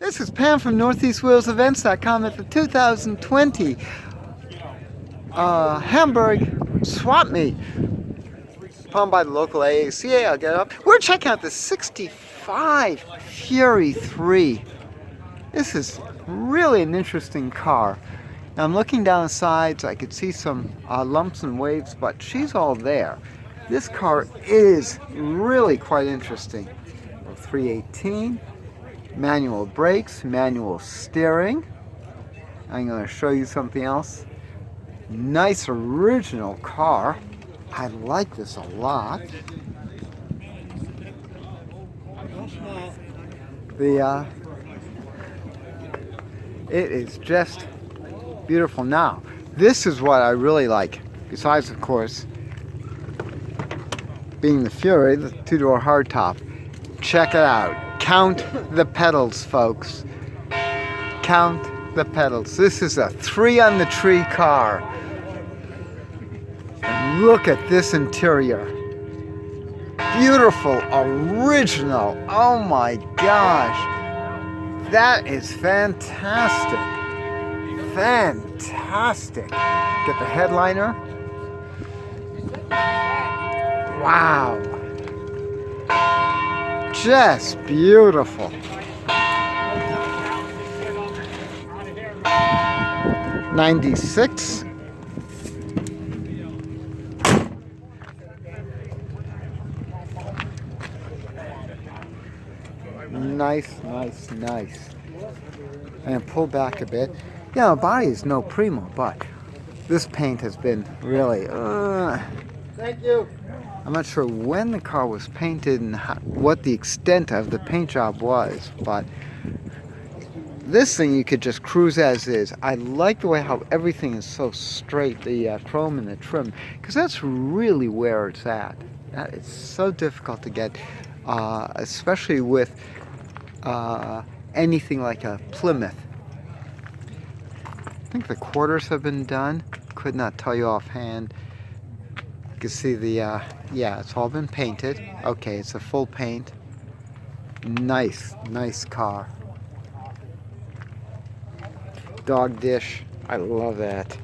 This is Pam from NortheastWheelsEvents.com at the 2020 Hamburg Swap Meet. Put on by the local AACA, I'll get it up. We're checking out the 65 Fury 3. This is really an interesting car. Now I'm looking down the sides, I could see some lumps and waves, but she's all there. This car is really quite interesting. 318, manual brakes, manual steering. I'm going to show you something else. Nice original car. I like this a lot. It is just beautiful. Now, this is what I really like. Besides, of course, being the Fury, the two-door hardtop. Check it out. Count the pedals, folks. Count the pedals. This is a 3-on-the-tree car. And look at this interior. Beautiful, original. Oh my gosh. That is fantastic. Fantastic. Get the headliner. Wow. Just beautiful. '96. Nice. And pull back a bit. Yeah, the body is no primo, but this paint has been really. Thank you. I'm not sure when the car was painted and what the extent of the paint job was, but this thing you could just cruise as is. I like the way how everything is so straight, the chrome and the trim, because that's really where it's at. It's so difficult to get, especially with anything like a Plymouth. I think the quarters have been done. Could not tell you offhand. You can see the, yeah, it's all been painted. Okay, it's a full paint. Nice car. Dog dish, I love that.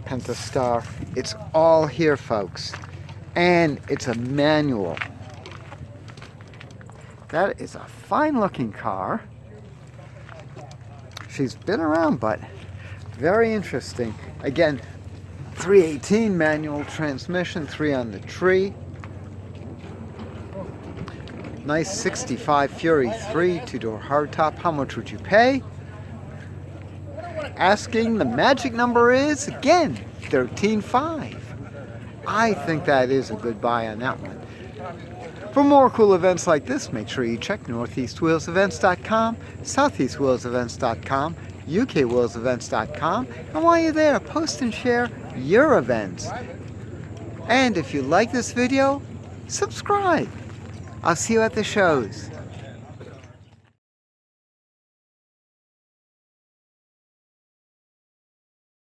Pentastar, it's all here, folks. And it's a manual. That is a fine looking car. She's been around, but very interesting. Again, 318 manual transmission, 3-on-the-tree. Nice 65 Fury 3 two-door hardtop. How much would you pay? Asking the magic number is, again, 13.5. I think that is a good buy on that one. For more cool events like this, make sure you check NortheastWheelsEvents.com, SoutheastWheelsEvents.com, UKWheelsEvents.com, and while you're there, post and share your events. And if you like this video, subscribe. I'll see you at the shows.